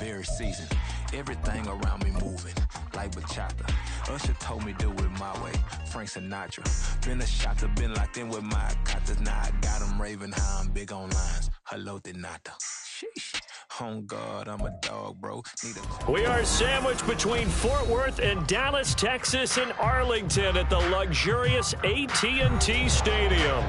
very season. Everything around me moving like bachata. Usher told me do it my way. Frank Sinatra. Been a shotter, been locked in with my cotters. Now I got them raving how I'm big on lines. Hello, de nata. Sheesh. Oh God, I'm a dog, bro. We are sandwiched between Fort Worth and Dallas, Texas, and Arlington at the luxurious AT&T Stadium.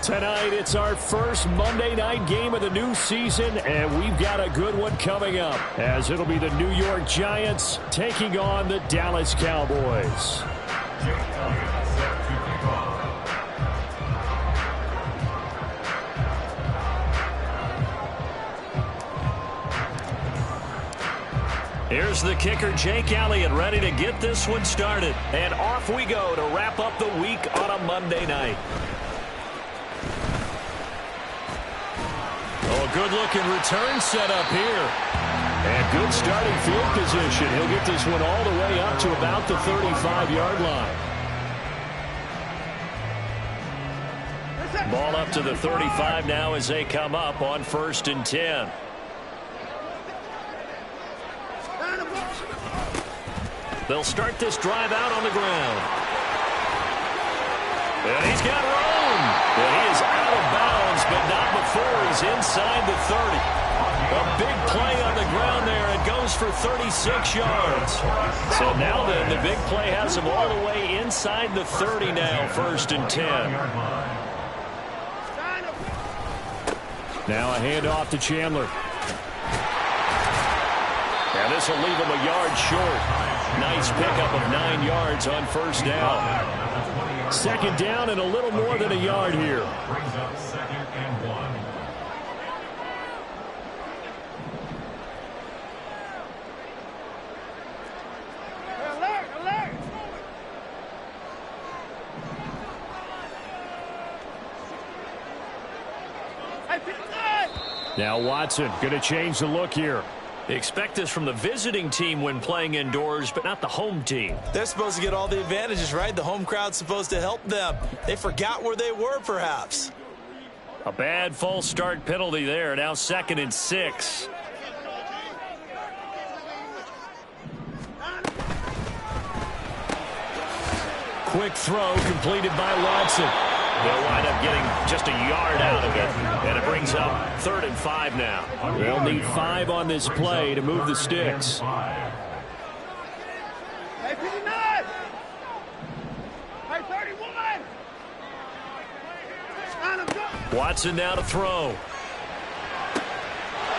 Tonight, it's our first Monday night game of the new season, and we've got a good one coming up, as it'll be the New York Giants taking on the Dallas Cowboys. Here's the kicker, Jake Elliott, ready to get this one started. And off we go to wrap up the week on a Monday night. Oh, a good-looking return set up here. And good starting field position. He'll get this one all the way up to about the 35-yard line. Ball up to the 35 now as they come up on 1st and 10. They'll start this drive out on the ground. And he's got room. And he is out of bounds, but not before he's inside the 30. A big play on the ground there. It goes for 36 yards. So now then, the big play has him all the way inside the 30 now, 1st and 10. Now a handoff to Chandler. And this will leave him a yard short. Nice pickup of 9 yards on 1st down. 2nd down and a little more than a yard here. Brings up 2nd and 1. Now Watson going to change the look here. Expect this from the visiting team when playing indoors, but not the home team. They're supposed to get all the advantages, right? The home crowd's supposed to help them. They forgot where they were, perhaps. A bad false start penalty there. Now 2nd and 6. Quick throw completed by Watson. They'll wind up getting just a yard out of it, and it brings up 3rd and 5 now. They'll need 5 on this play to move the sticks. Hey, 59! Hey, 31! Watson now to throw.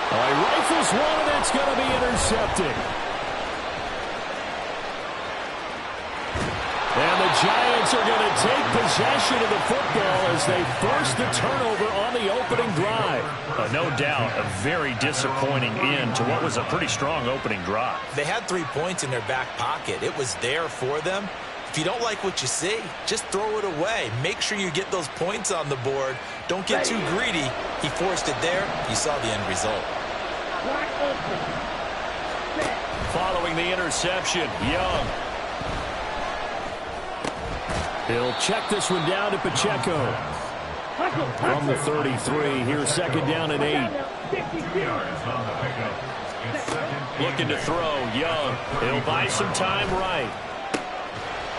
He rifles one, and it's going to be intercepted. And the Giants are going to take possession of the football as they force the turnover on the opening drive. No doubt a very disappointing end to what was a pretty strong opening drive. They had 3 points in their back pocket. It was there for them. If you don't like what you see, just throw it away. Make sure you get those points on the board. Don't get too greedy. He forced it there. You saw the end result. Following the interception, Young. He'll check this one down to Pacheco. From the 33, here's 2nd down and 8. Looking to throw, Young. He'll buy some time right.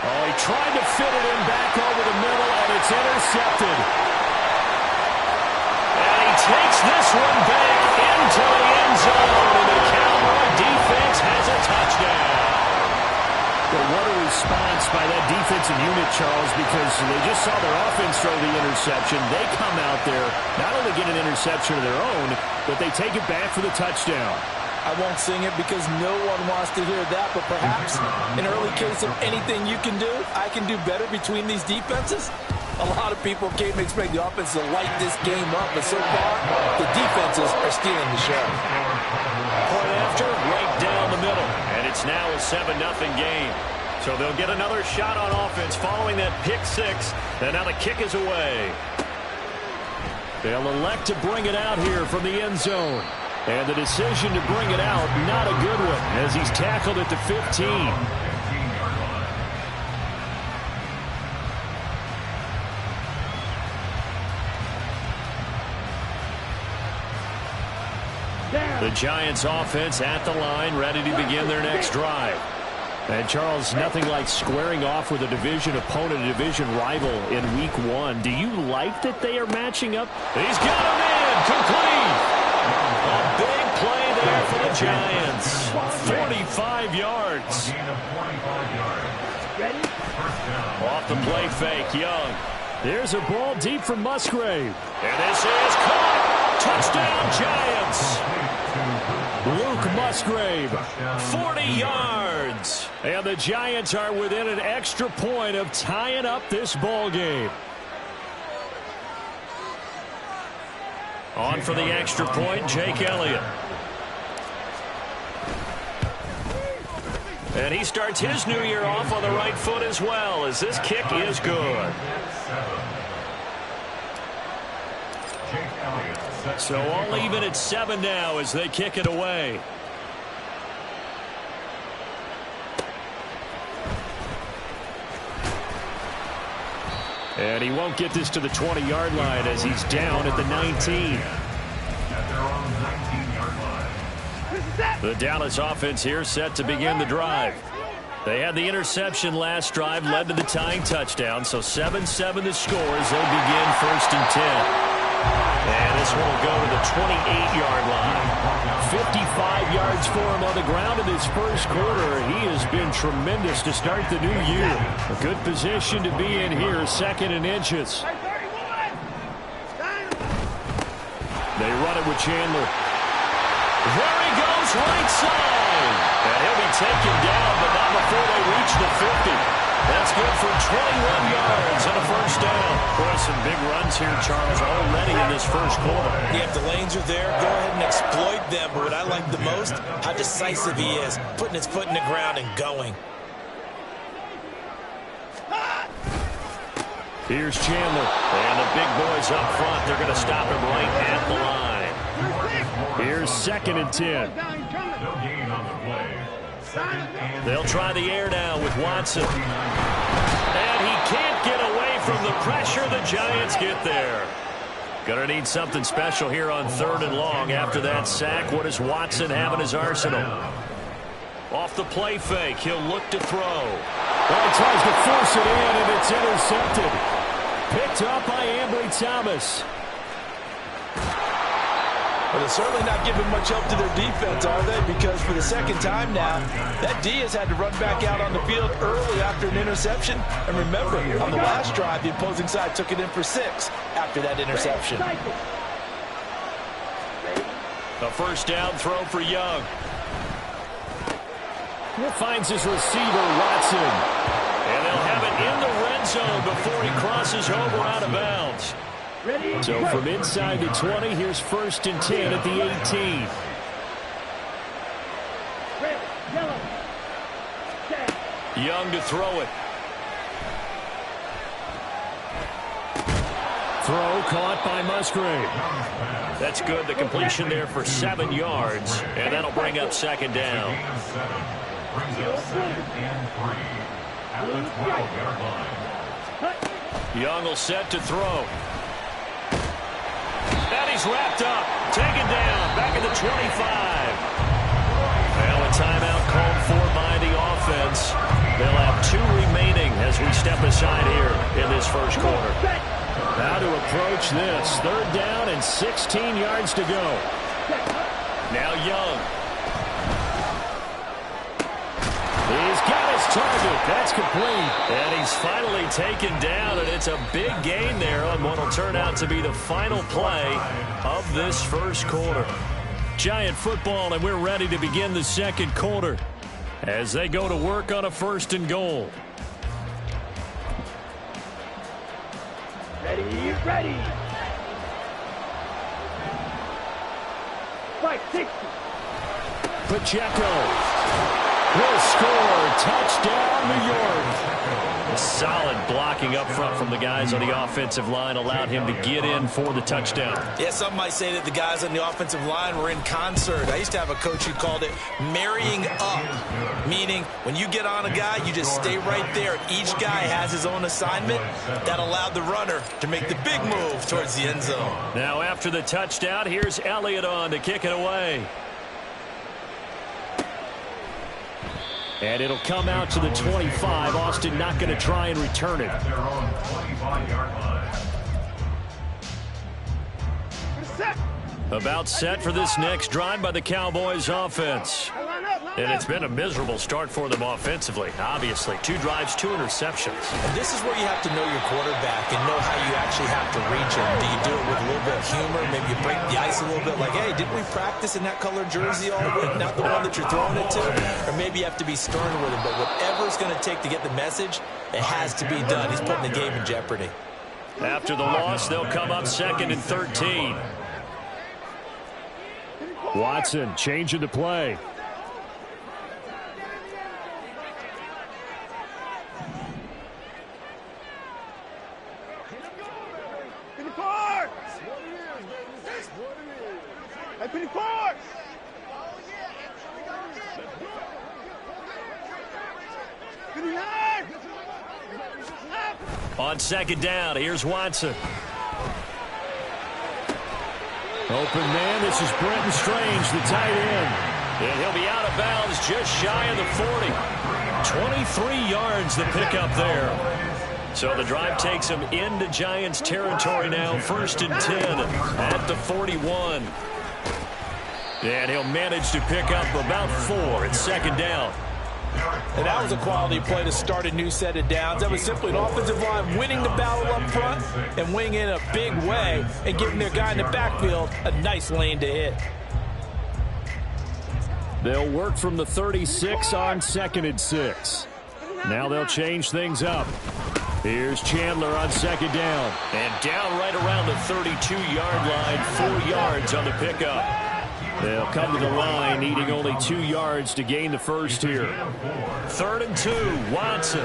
Oh, he tried to fit it in back over the middle, and it's intercepted. And he takes this one back into the end zone, and the Cowboy defense has a touchdown. But what a response by that defensive unit, Charles, because they just saw their offense throw the interception. They come out there, not only get an interception of their own, but they take it back for the touchdown. I won't sing it because no one wants to hear that, but perhaps an early case of anything you can do, I can do better between these defenses. A lot of people came to expect the offense to light this game up, but so far, the defenses are stealing the show. Point after, right down the middle, and it's now a 7-0 game. So they'll get another shot on offense following that pick 6, and now the kick is away. They'll elect to bring it out here from the end zone. And the decision to bring it out, not a good one, as he's tackled at the 15. The Giants offense at the line, ready to begin their next drive. And, Charles, nothing like squaring off with a division opponent, a division rival in Week 1. Do you like that they are matching up? He's got him in. Complete. A big play there for the Giants. 45 yards. Off the play fake, Young. There's a ball deep from Musgrave. And this is caught. Touchdown, Giants. Luke Musgrave, 40 yards. And the Giants are within an extra point of tying up this ball game. On for the extra point, Jake Elliott. And he starts his new year off on the right foot as well, as this kick is good. So all even at 7 now as they kick it away. And he won't get this to the 20-yard line as he's down at the 19. The Dallas offense here set to begin the drive. They had the interception last drive, led to the tying touchdown, so 7-7 the score as they begin 1st and 10. And this one will go to the 28-yard line. 55 yards for him on the ground in this first quarter. He has been tremendous to start the new year. A good position to be in here, 2nd and inches. They run it with Chandler. There he goes, right side. And he'll be taken down, but not before they reach the 50. That's good for 21 yards and a 1st down. Boy, some big runs here, Charles, already in this first quarter. Yeah, if the lanes are there, go ahead and exploit them. But what I like the most, how decisive he is, putting his foot in the ground and going. Here's Chandler. And the big boys up front, they're going to stop him right at the line. Here's 2nd and 10. They'll try the air now with Watson. And he can't get away from the pressure. The Giants get there. Going to need something special here on 3rd and long after that sack. What does Watson have in his arsenal? Off the play fake, he'll look to throw. Well, he tries to force it in, and it's intercepted. Picked up by Ambry Thomas. But they're certainly not giving much help to their defense, are they? Because for the 2nd time now, that D has had to run back out on the field early after an interception. And remember, on the last drive, the opposing side took it in for 6 after that interception. A 1st down throw for Young. He finds his receiver, Watson. And they'll have it in the red zone before he crosses over out of bounds. So from inside the 20, here's 1st and 10 at the 18. Young to throw it. Throw caught by Musgrave. That's good. The completion there for 7 yards. And that'll bring up 2nd down. Young will set to throw. And he's wrapped up. Taken down. Back at the 25. Well, a timeout called for by the offense. They'll have 2 remaining as we step aside here in this first quarter. How to approach this. 3rd down and 16 yards to go. Now Young. He's got his target. That's complete. And he's finally taken down, and it's a big gain there on what will turn out to be the final play of this first quarter. Giant football, and we're ready to begin the 2nd quarter as they go to work on a 1st and goal. Ready. Fight 60. Pacheco will score. Touchdown, New York. Solid blocking up front from the guys on the offensive line allowed him to get in for the touchdown. Yeah, some might say that the guys on the offensive line were in concert. I used to have a coach who called it marrying up, meaning when you get on a guy, you just stay right there. Each guy has his own assignment. That allowed the runner to make the big move towards the end zone. Now after the touchdown, here's Elliott on to kick it away. And it'll come out to the 25. Austin not going to try and return it. At their own 25-yard line. Set. About set for this next drive by the Cowboys offense. And it's been a miserable start for them offensively. Obviously, 2 drives, 2 interceptions. And this is where you have to know your quarterback and know how you actually have to reach him. Do you do it with a little bit of humor? Maybe you break the ice a little bit like, hey, didn't we practice in that colored jersey all week? Not the one that you're throwing it to? Or maybe you have to be stern with him. But whatever it's going to take to get the message, it has to be done. He's putting the game in jeopardy. After the loss, they'll come up 2nd and 13. Watson changing the play. On 2nd down, here's Watson. Open man, this is Brenton Strange, the tight end. And he'll be out of bounds just shy of the 40. 23 yards the pickup there. So the drive takes him into Giants territory now, 1st and 10 at the 41. And he'll manage to pick up about 4 at 2nd down. And that was a quality play to start a new set of downs. That was simply an offensive line winning the battle up front and winning in a big way and giving their guy in the backfield a nice lane to hit. They'll work from the 36 on 2nd and 6. Now they'll change things up. Here's Chandler on 2nd down. And down right around the 32-yard line, 4 yards on the pickup. They'll come to the line, needing only 2 yards to gain the first here. 3rd and 2, Watson.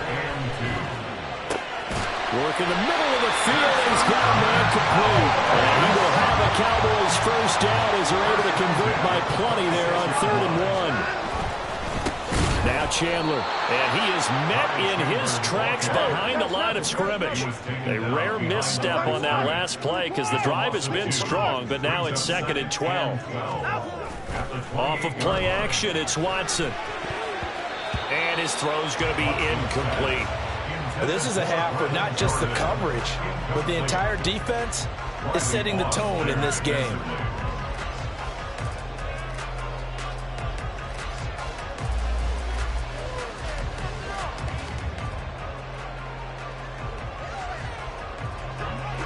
Work in the middle of the field, and he's got a man complete. And he will have a Cowboys first down as they're able to convert by plenty there on 3rd and 1. Now Chandler, and he is met in his tracks behind the line of scrimmage. A rare misstep on that last play because the drive has been strong, but now it's 2nd and 12. Off of play action, it's Watson. And his throw's going to be incomplete. This is a half where not just the coverage, but the entire defense is setting the tone in this game.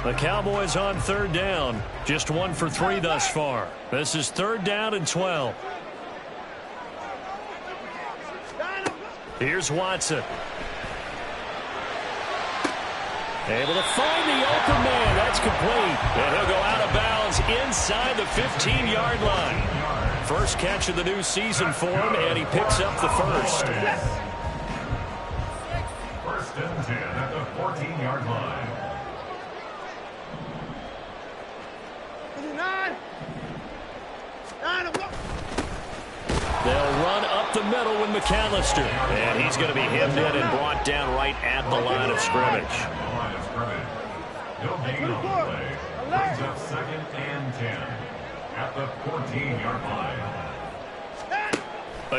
The Cowboys on 3rd down. Just 1 for 3 thus far. This is 3rd down and 12. Here's Watson. Able to find the open man. That's complete. And he'll go out of bounds inside the 15-yard line. First catch of the new season for him, and he picks up the first. 1st and 10 at the 14-yard line. They'll run up the middle with McAllister. And he's going to be hemmed in and brought down right at the line of scrimmage. No gain on the play. Brings up 2nd and 10 at the 14-yard line.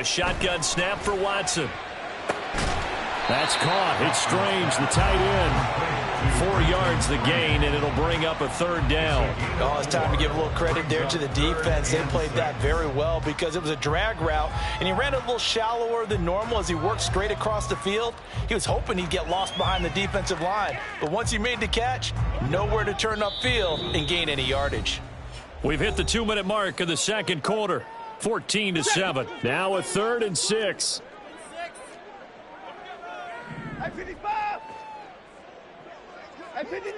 A shotgun snap for Watson. That's caught. It's Strange, the tight end. 4 yards the gain, and it'll bring up a 3rd down. Oh, it's time to give a little credit there to the defense. They played that very well because it was a drag route, and he ran a little shallower than normal as he worked straight across the field. He was hoping he'd get lost behind the defensive line, but once he made the catch, nowhere to turn upfield and gain any yardage. We've hit the 2-minute mark of the 2nd quarter, 14-7. Now a 3rd and 6. I 55. I 59.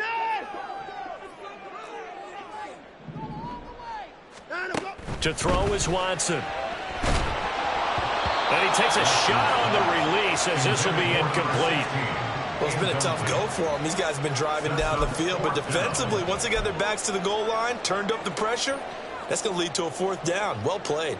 To throw is Watson. And he takes a shot on the release as this will be incomplete. Well, it's been a tough go for them. These guys have been driving down the field, but defensively, once they got their backs to the goal line, turned up the pressure, that's going to lead to a 4th down. Well played.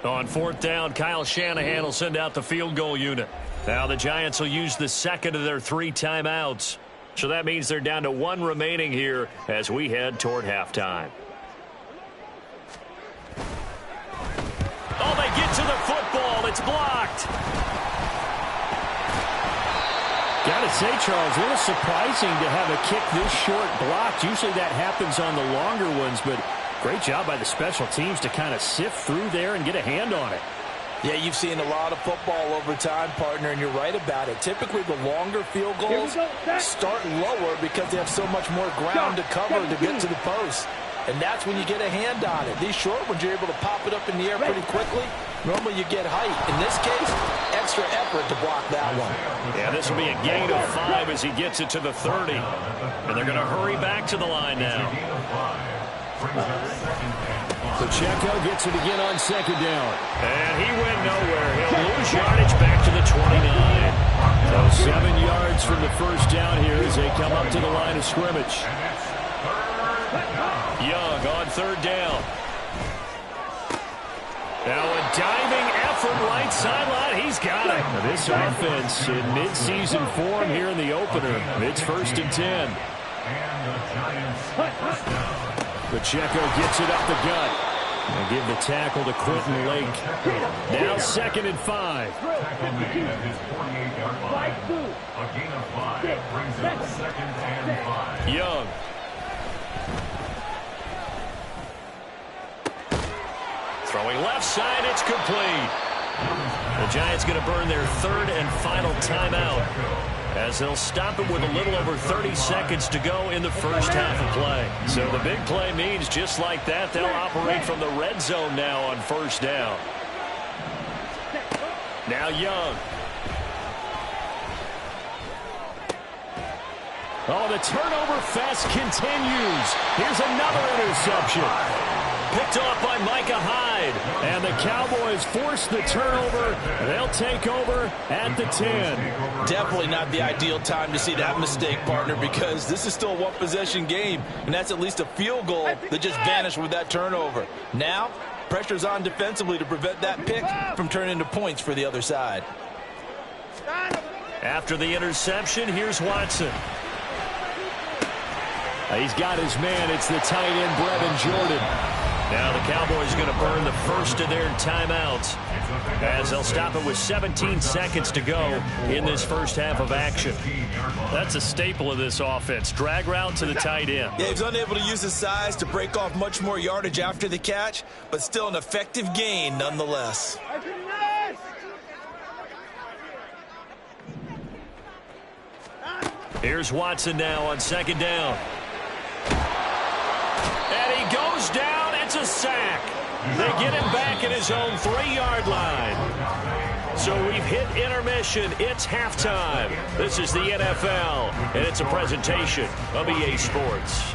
On fourth down, Kyle Shanahan will send out the field goal unit. Now the Giants will use the second of their 3 timeouts. So that means they're down to 1 remaining here as we head toward halftime. Oh, they get to the football. It's blocked. Got to say, Charles, a little surprising to have a kick this short blocked. Usually that happens on the longer ones, but great job by the special teams to kind of sift through there and get a hand on it. Yeah, you've seen a lot of football over time, partner, and you're right about it. Typically, the longer field goals start lower because they have so much more ground to cover to get to the post. And that's when you get a hand on it. These short ones, you're able to pop it up in the air pretty quickly. Normally, you get height. In this case, extra effort to block that one. Yeah, this will be a gain of 5 as he gets it to the 30. And they're going to hurry back to the line now. Pacheco gets it again on second down. And he went nowhere. He'll lose yardage back to the 29. So 7 yards from the first down here as they come up to the line of scrimmage. Young on third down. Now a diving effort right sideline. He's got it. Now this offense in midseason form here in the opener. It's 1st and 10. Pacheco gets it up the gut. And give the tackle to Quentin Lake. Now 2nd and 5. A gain of 5 brings up 2nd and 5. Young. Throwing left side, it's complete. The Giants going to burn their 3rd and final timeout as they'll stop it with a little over 30 seconds to go in the first half of play. So the big play means just like that, they'll operate from the red zone now on first down. Now Young. Oh, the turnover fest continues. Here's another interception. Picked off by Micah Hyde. And the Cowboys force the turnover. They'll take over at the 10. Definitely not the ideal time to see that mistake, partner, because this is still a one-possession game, and that's at least a field goal that just vanished with that turnover. Now, pressure's on defensively to prevent that pick from turning into points for the other side. After the interception, here's Watson. He's got his man. It's the tight end, Brevin Jordan. Now the Cowboys going to burn the first of their timeouts as they'll stop it with 17 seconds to go in this first half of action. That's a staple of this offense. Drag route to the tight end. Yeah, he's unable to use his size to break off much more yardage after the catch, but still an effective gain nonetheless. Here's Watson now on second down. And he goes down. It's a sack. They get him back at his own 3-yard line. So we've hit intermission. It's halftime. This is the NFL, and it's a presentation of EA Sports.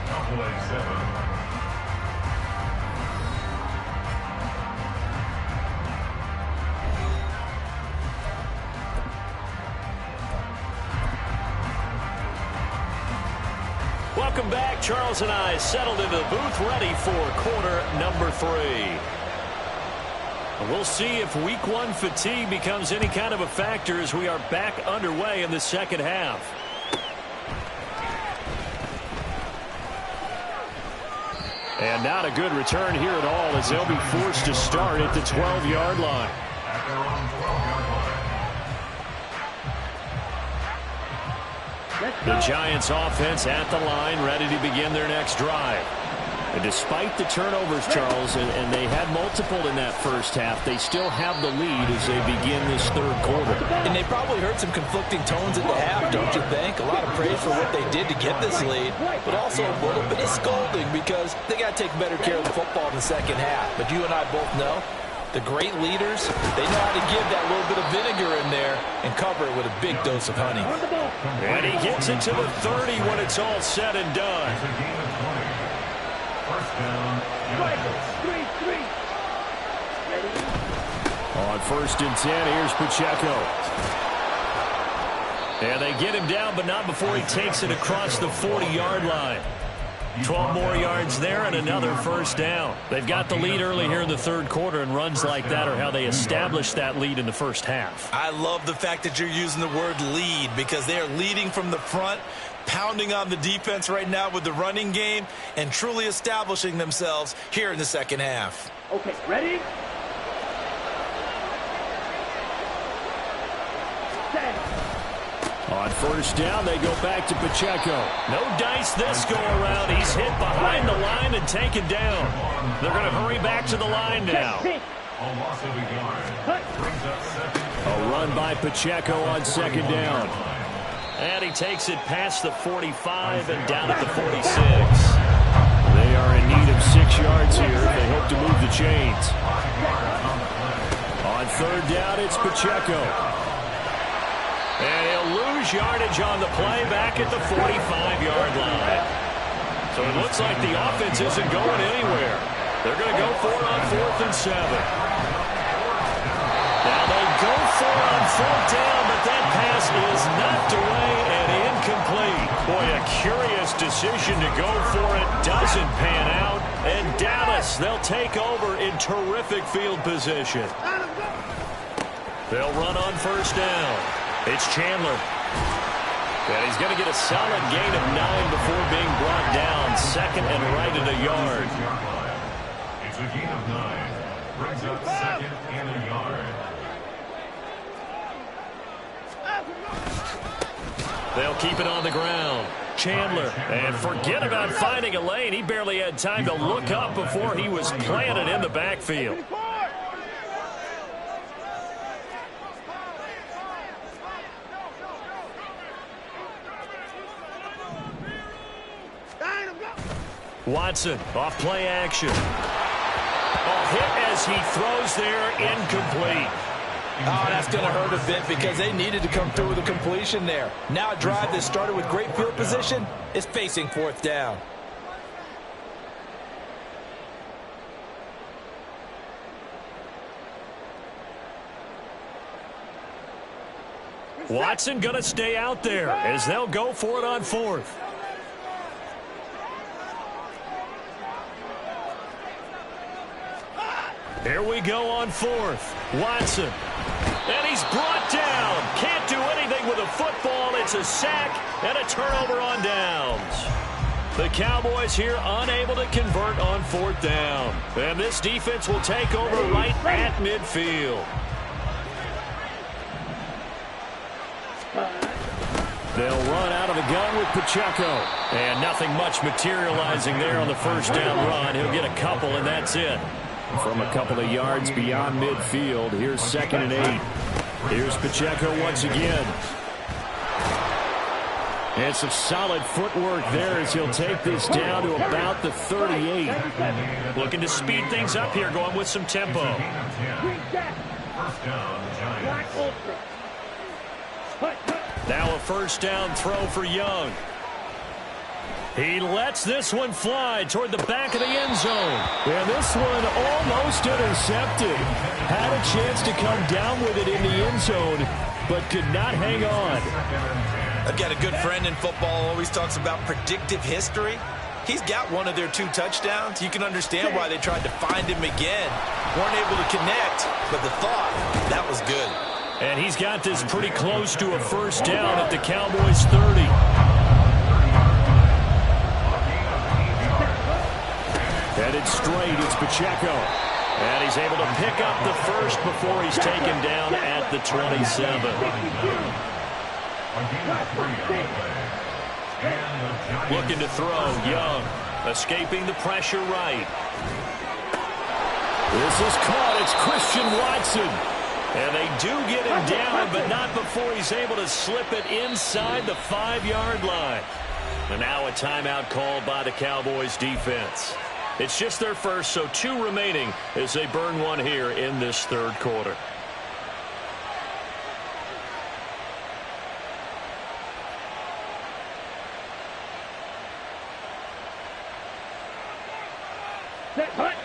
Welcome back. Charles and I settled into the booth ready for quarter number 3. We'll see if week 1 fatigue becomes any kind of a factor as we are back underway in the second half. And not a good return here at all as they'll be forced to start at the 12-yard line. The Giants offense at the line, ready to begin their next drive. And despite the turnovers, Charles, and they had multiple in that first half, they still have the lead as they begin this third quarter. And they probably heard some conflicting tones at the half, don't you think? A lot of praise for what they did to get this lead, but also a little bit of scolding because they got to take better care of the football in the second half. But you and I both know the great leaders, they know how to give that little bit of vinegar in there and cover it with a big dose of honey. And he gets it to the 30 when it's all said and done. On 1st and 10, here's Pacheco. And they get him down, but not before he takes it across the 40-yard line. 12 more yards there and another first down. They've got the lead early here in the third quarter, and runs like that are how they established that lead in the first half. I love the fact that you're using the word lead because they are leading from the front, pounding on the defense right now with the running game, and truly establishing themselves here in the second half. Okay, ready? On first down, they go back to Pacheco. No dice this go-around. He's hit behind the line and taken down. They're going to hurry back to the line now. A loss of a yard. Brings up second. A run by Pacheco on second down. And he takes it past the 45 and down at the 46. They are in need of 6 yards here if they hope to move the chains. On third down, it's Pacheco. And he'll lose yardage on the play back at the 45-yard line. So it looks like the offense isn't going anywhere. They're going to go for it on 4th and 7. Now they go for it on 4th down, but that pass is knocked away and incomplete. Boy, a curious decision to go for it. Doesn't pan out. And Dallas, they'll take over in terrific field position. They'll run on first down. It's Chandler. And he's going to get a solid gain of 9 before being brought down. Second and right at a yard. It's a gain of 9. Brings up second and a yard. They'll keep it on the ground. Chandler. And forget about finding a lane. He barely had time to look up before he was planted in the backfield. Watson, off play action. Hit as he throws there, incomplete. Oh, that's going to hurt a bit because they needed to come through with a completion there. Now a drive that started with great field position is facing 4th down. Watson going to stay out there as they'll go for it on 4th. Here we go on 4th. Watson. And he's brought down. Can't do anything with a football. It's a sack and a turnover on downs. The Cowboys here unable to convert on 4th down. And this defense will take over right at midfield. They'll run out of the gun with Pacheco. And nothing much materializing there on the first down run. He'll get a couple, and that's it. From a couple of yards beyond midfield, here's 2nd and 8. Here's Pacheco once again. And some solid footwork there as he'll take this down to about the 38. Looking to speed things up here, going with some tempo. Now a first down throw for Young. He lets this one fly toward the back of the end zone. And this one almost intercepted. Had a chance to come down with it in the end zone, but could not hang on. I've got a good friend in football, always talks about predictive history. He's got one of their 2 touchdowns. You can understand why they tried to find him again. Weren't able to connect, but the thought, that was good. And he's got this pretty close to a first down at the Cowboys' 30. Headed straight, it's Pacheco. And he's able to pick up the first before he's taken down at the 27. Looking to throw, Young. Escaping the pressure right. This is caught, it's Christian Watson. And they do get him down, but not before he's able to slip it inside the 5-yard line. And now a timeout called by the Cowboys defense. It's just their first, so 2 remaining as they burn one here in this third quarter. Set, hut.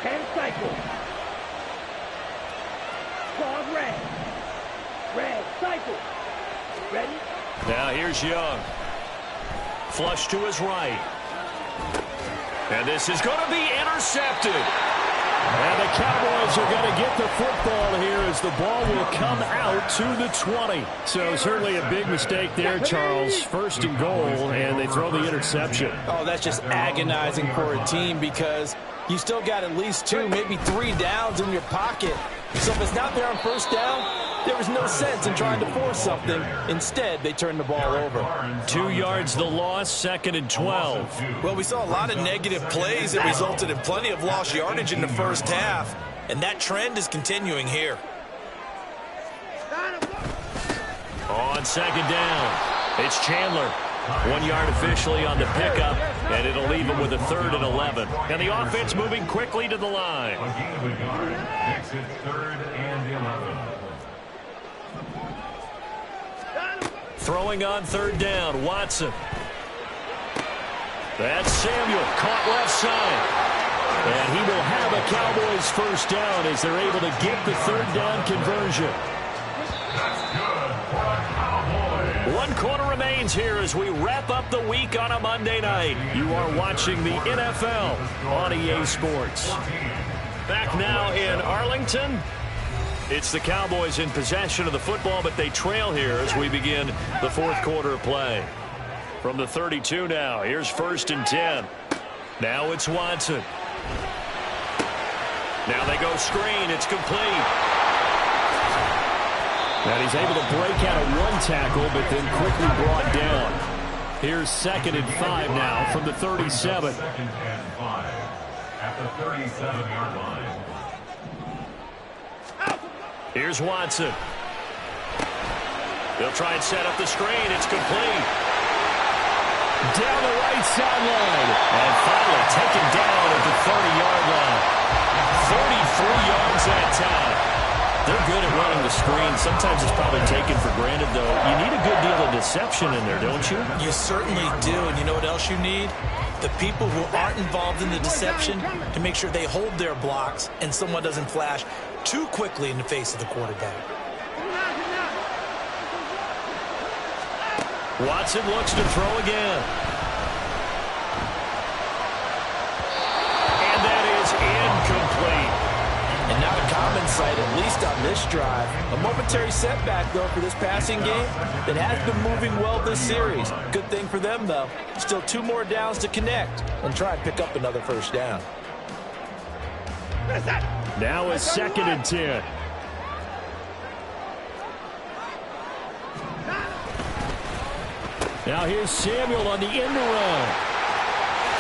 And cycle. Claws red. Red. Now here's Young. Flush to his right. And this is going to be intercepted. And the Cowboys are going to get the football here as the ball will come out to the 20. So certainly a big mistake there, Charles. First and goal, and they throw the interception. Oh, that's just agonizing for a team because you still got at least 2, maybe 3 downs in your pocket. So if it's not there on first down, there was no sense in trying to force something. Instead, they turned the ball over. 2 yards the loss, 2nd and 12. Well, we saw a lot of negative plays that resulted in plenty of lost yardage in the first half, and that trend is continuing here. On 2nd down, it's Chandler. 1 yard officially on the pickup, and it'll leave him with a 3rd and 11. And the offense moving quickly to the line. Makes it 3rd and 11. Throwing on 3rd down, Watson. That's Samuel, caught left side. And he will have a Cowboys first down as they're able to get the 3rd down conversion. One quarter remains here as we wrap up the week on a Monday night. You are watching the NFL on EA Sports. Back now in Arlington. It's the Cowboys in possession of the football, but they trail here as we begin the 4th quarter of play. From the 32 now, here's 1st and 10. Now it's Watson. Now they go screen. It's complete. And he's able to break out of 1 tackle, but then quickly brought down. Here's 2nd and 5 now from the 37. 2nd and 5 at the 37-yard line. Here's Watson. They'll try and set up the screen. It's complete. Down the right sideline. And finally taken down at the 30-yard line. 43 yards that time. They're good at running the screen. Sometimes it's probably taken for granted, though. You need a good deal of deception in there, don't you? You certainly do. And you know what else you need? The people who aren't involved in the deception to make sure they hold their blocks and someone doesn't flash too quickly in the face of the quarterback. Watson looks to throw again. And that is incomplete. And not a common sight, at least on this drive. A momentary setback, though, for this passing game that has been moving well this series. Good thing for them, though. Still 2 more downs to connect and try and pick up another first down. Now it's 2nd and 10. Now here's Samuel on the end run.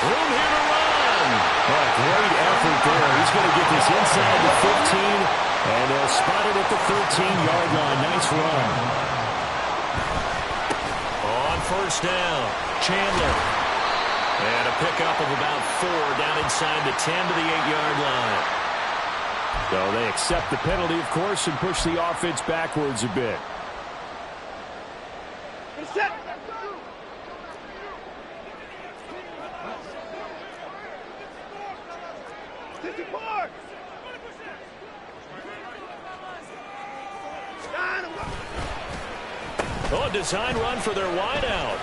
Room here to run. Oh, great effort there. He's going to get this inside the 15, and they'll spot it at the 13-yard line. Nice run. On 1st down, Chandler. And a pickup of about 4 down inside the 10 to the 8-yard line. So they accept the penalty, of course, and push the offense backwards a bit. Oh, design run for their wideout.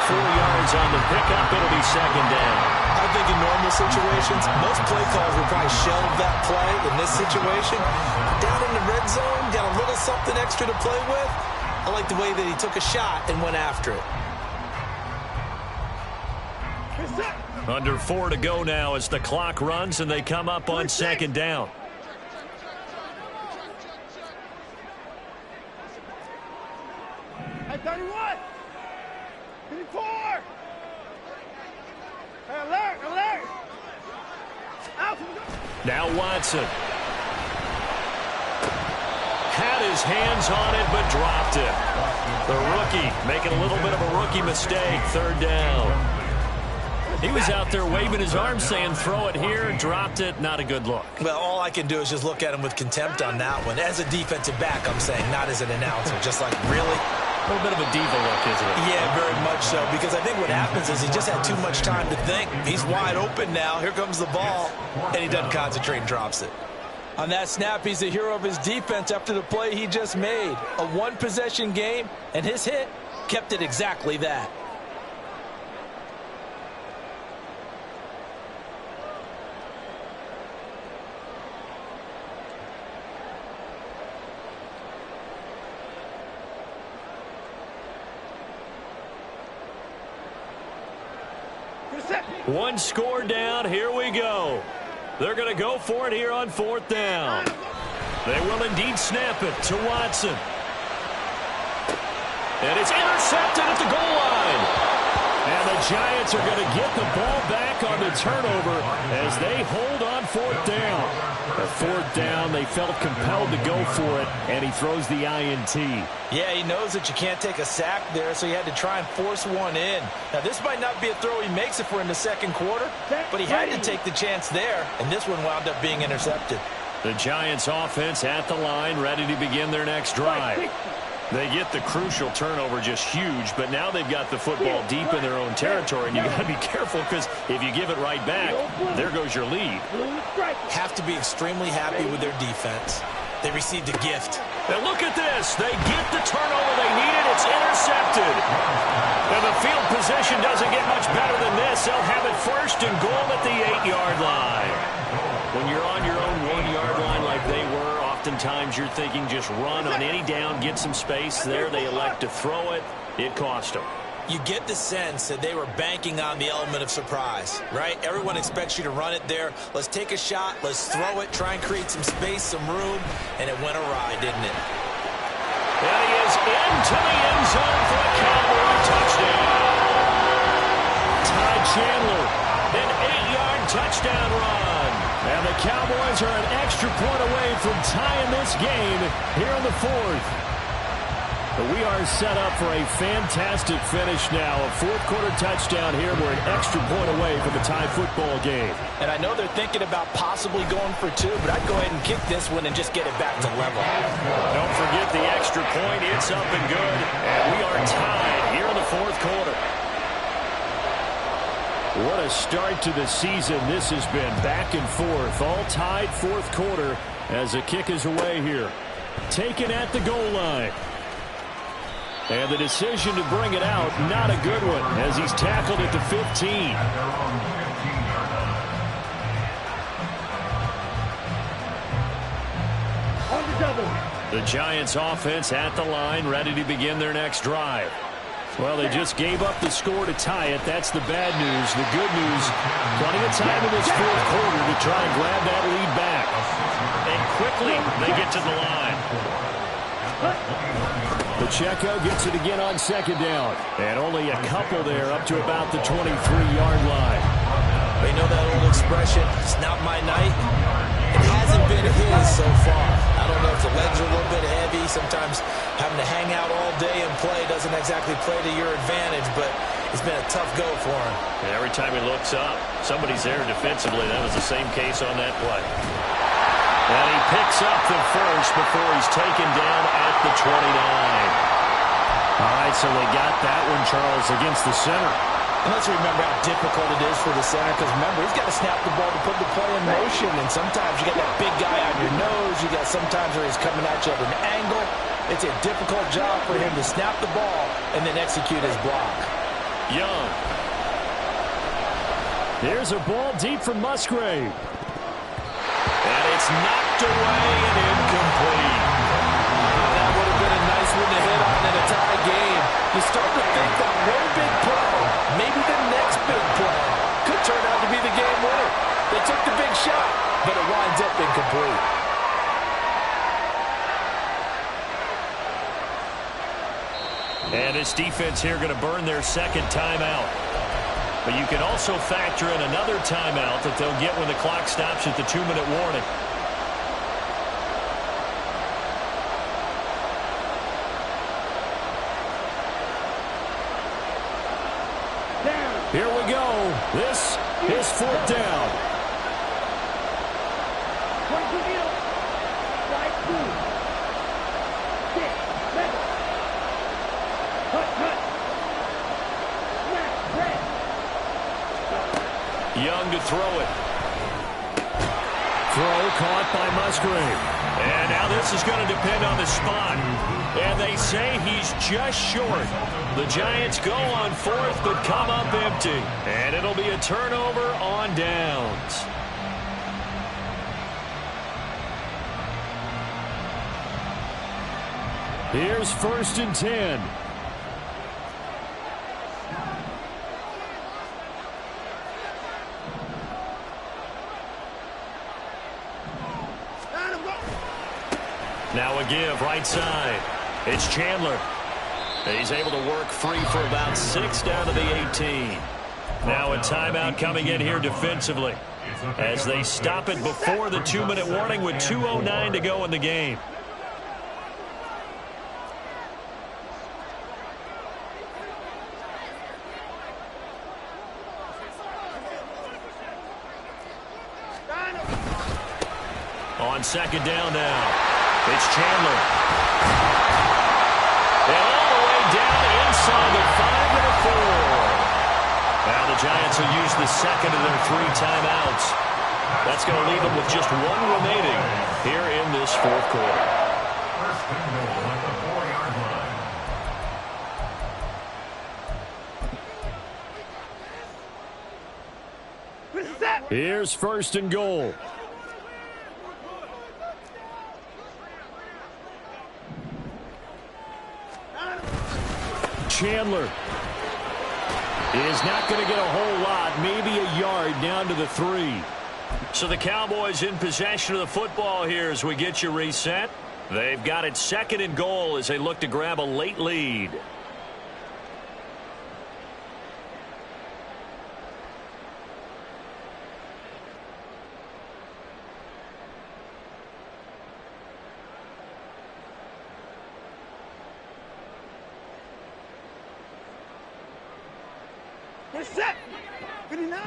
4 yards on the pickup. It'll be 2nd down. I think in normal situations, most play calls would probably shelve that play. In this situation, down in the red zone, got a little something extra to play with. I like the way that he took a shot and went after it. Under 4 to go now as the clock runs and they come up on 2nd down. Hey, 31! 34! Hey, alert! Alert! Out! Now Watson. Had his hands on it but dropped it. The rookie making a little bit of a rookie mistake. 3rd down. He was out there waving his arms saying throw it here, dropped it, not a good look. Well, all I can do is just look at him with contempt on that one. As a defensive back, I'm saying, not as an announcer. Just like, really? A little bit of a diva look, isn't it? Yeah, very much so. Because I think what happens is he just had too much time to think. He's wide open now. Here comes the ball. And he doesn't concentrate and drops it. On that snap, he's the hero of his defense after the play he just made. A one-possession game, and his hit kept it exactly that. One score down. Here we go. They're going to go for it here on 4th down. They will indeed snap it to Watson. And it's intercepted at the goal line. And the Giants are going to get the ball back on the turnover as they hold on 4th down. At 4th down, they felt compelled to go for it, and he throws the INT. Yeah, he knows that you can't take a sack there, so he had to try and force one in. Now, this might not be a throw he makes if we're in the second quarter, but he had to take the chance there, and this one wound up being intercepted. The Giants offense at the line, ready to begin their next drive. They get the crucial turnover, just huge, but now they've got the football deep in their own territory, and you got to be careful because if you give it right back, there goes your lead. Have to be extremely happy with their defense. They received a gift. And look at this. They get the turnover they needed. It's intercepted. And the field position doesn't get much better than this. They'll have it 1st and goal at the 8-yard line. When you're on your own 1-yard line like they were, oftentimes you're thinking just run on any down, get some space there. They elect to throw it. It cost them. You get the sense that they were banking on the element of surprise, right? Everyone expects you to run it there. Let's take a shot. Let's throw it. Try and create some space, some room. And it went awry, didn't it? And he is into the end zone for a Cowboy touchdown. Ty Chandler, an 8-yard touchdown run. And the Cowboys are an extra point away from tying this game here in the 4th. But we are set up for a fantastic finish now. A 4th-quarter touchdown here. We're an extra point away from a tie football game. And I know they're thinking about possibly going for 2, but I'd go ahead and kick this one and just get it back to level. Don't forget the extra point. It's up and good. And we are tied here in the 4th quarter. What a start to the season this has been. Back and forth. All tied 4th quarter as the kick is away here. Taken at the goal line. And the decision to bring it out, not a good one, as he's tackled at the 15. On the double. The Giants offense at the line, ready to begin their next drive. Well, they just gave up the score to tie it. That's the bad news. The good news, plenty of time in this 4th quarter to try and grab that lead back. And quickly, they get to the line. Pacheco gets it again on 2nd down. And only a couple there up to about the 23-yard line. They know that old expression, it's not my night. It hasn't been his so far. I don't know if the legs are a little bit heavy. Sometimes having to hang out all day and play doesn't exactly play to your advantage, but it's been a tough go for him. And every time he looks up, somebody's there defensively. That was the same case on that play. And he picks up the first before he's taken down at the 29. All right, so they got that one, Charles, against the center. And let's remember how difficult it is for the center, because remember, he's got to snap the ball to put the play in motion, and sometimes you got that big guy on your nose. You got sometimes where he's coming at you at an angle. It's a difficult job for him to snap the ball and then execute his block. Young. There's a ball deep from Musgrave. And it's knocked away and incomplete. That would have been a nice one to hit on in a tie game. You start to think that one big play, maybe the next big play, could turn out to be the game winner. They took the big shot, but it winds up incomplete. And this defense here going to burn their 2nd timeout. But you can also factor in another timeout that they'll get when the clock stops at the 2-minute warning. Here we go. This is 4th down. Young to throw it. Throw caught by Musgrave. And now this is going to depend on the spot. And they say he's just short. The Giants go on fourth but come up empty. And it'll be a turnover on downs. Here's 1st and 10. Now a give right side. It's Chandler. He's able to work free for about 6 down to the 18. Now a timeout coming in here defensively as they stop it before the 2-minute warning with 2:09 to go in the game. On 2nd down now, it's Chandler. And all the way down inside the 5 and a 4. Now the Giants will use the second of their 3 timeouts. That's going to leave them with just 1 remaining here in this 4th quarter. First and goal at the 4-yard line. Here's 1st and goal. Chandler is not going to get a whole lot, maybe a yard down to the 3. So the Cowboys in possession of the football here as we get you reset. They've got it 2nd and goal as they look to grab a late lead. Set. 59.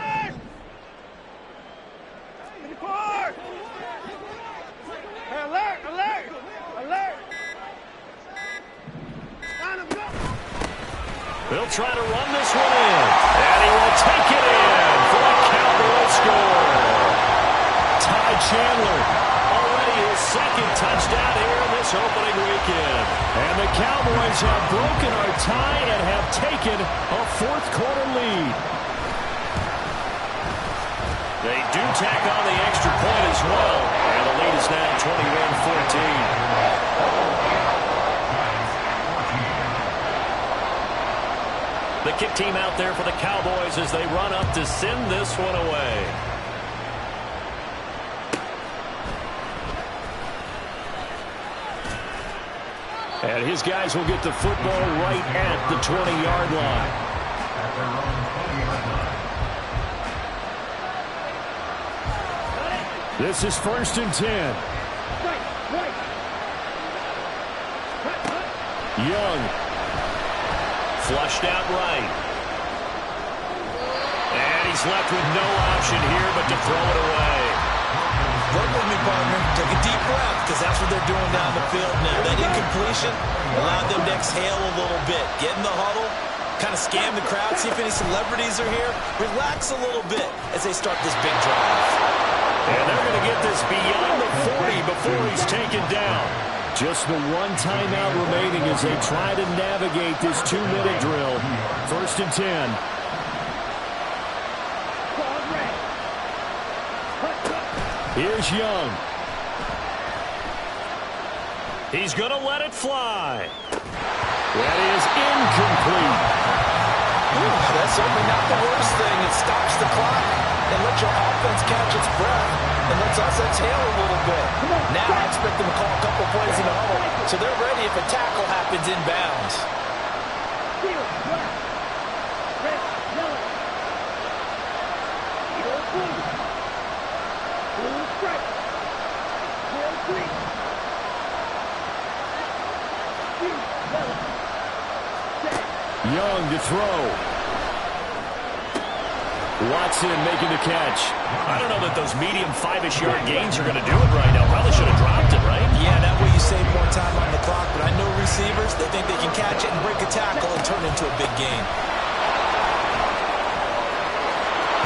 54. Hey, alert, alert, alert. Line up, go. They'll try to run this one in. And he will take it in for a Cowboy score. Ty Chandler, already his 2nd touchdown here in this opening weekend. And the Cowboys have broken our tie and have taken a 4th quarter lead. They do tack on the extra point as well. And the lead is now 21-14. The kick team out there for the Cowboys as they run up to send this one away. And his guys will get the football right at the 20-yard line. At their own 20-yard line. This is 1st and 10. Young. Flushed out right. And he's left with no option here but to throw it away. Work with me, partner. Take a deep breath, because that's what they're doing down the field now. That incompletion allowed them to exhale a little bit. Get in the huddle, kind of scan the crowd, see if any celebrities are here. Relax a little bit as they start this big drive. And they're going to get this beyond the 40 before he's taken down. Just the 1 timeout remaining as they try to navigate this 2-minute drill. 1st and 10. Here's Young. He's going to let it fly. That is incomplete. Ooh, that's certainly not the worst thing. It stops the clock and lets your offense catch its breath and lets us exhale a little bit. Now I expect them to call a couple plays in the huddle so they're ready if a tackle happens inbounds. Young to throw. Watson making the catch. I don't know that those medium 5-ish yard gains are going to do it right now. Probably should have dropped it, right? Yeah, that way you save more time on the clock. But I know receivers, they think they can catch it and break a tackle and turn it into a big gain.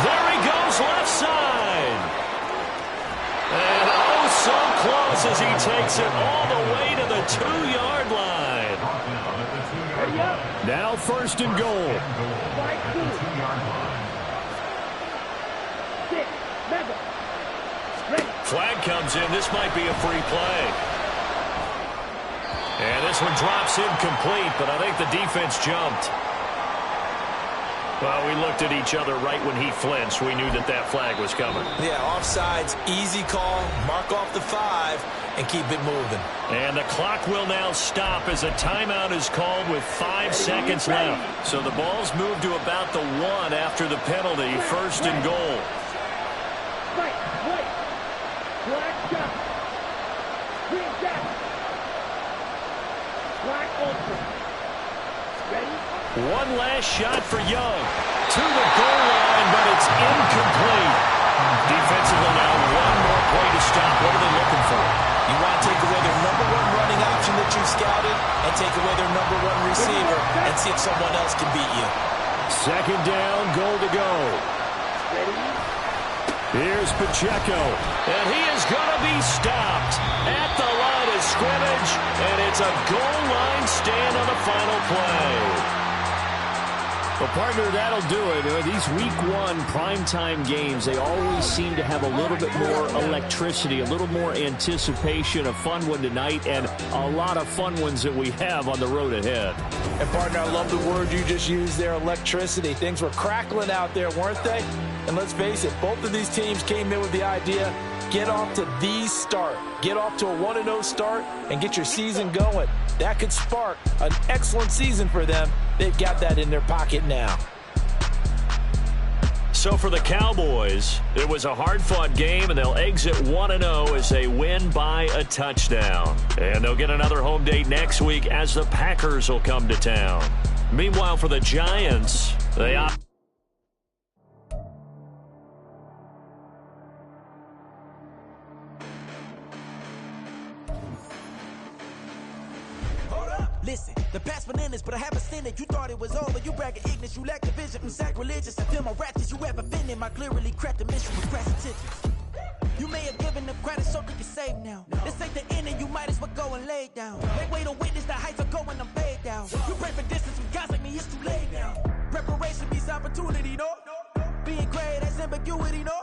There he goes left side. And as he takes it all the way to the 2-yard line. Now 1st and goal. Flag comes in. This might be a free play. And this one drops incomplete, but I think the defense jumped. Well, we looked at each other right when he flinched. We knew that that flag was coming. Yeah, offsides, easy call. Mark off the 5 and keep it moving. And the clock will now stop as a timeout is called with 5 seconds left. So the ball's moved to about the 1 after the penalty. 1st and goal. One last shot for Young. To the goal line, but it's incomplete. Defensively now, one more play to stop. What are they looking for? You want to take away their #1 running option that you've scouted and take away their #1 receiver and see if someone else can beat you. 2nd down, goal to go. Here's Pacheco, and he is going to be stopped at the line of scrimmage, and it's a goal line stand on the final play. Well, partner, that'll do it. These Week 1 primetime games, they always seem to have a little bit more electricity, a little more anticipation. A fun one tonight, and a lot of fun ones that we have on the road ahead. And, partner, I love the word you just used there, electricity. Things were crackling out there, weren't they? And let's face it, both of these teams came in with the idea, get off to the start. Get off to a 1-0 start and get your season going. That could spark an excellent season for them. They've got that in their pocket now. So for the Cowboys, it was a hard-fought game, and they'll exit 1-0 as they win by a touchdown. And they'll get another home date next week as the Packers will come to town. Meanwhile, for the Giants, they opt. Listen, the past bananas, but I haven't seen it. You thought it was over, you bragging ignorance, you lack the vision. I'm sacrilegious, I feel my ratchets, you ever offended. My clearly cracked the mission with crash attention. You may have given them credit so they can save now. This ain't the end and you might as well go and lay down. They wait to witness the heights are going, I'm paid down. You pray for distance with guys like me, it's too late now. Preparation means opportunity, no? Being great, that's ambiguity, no?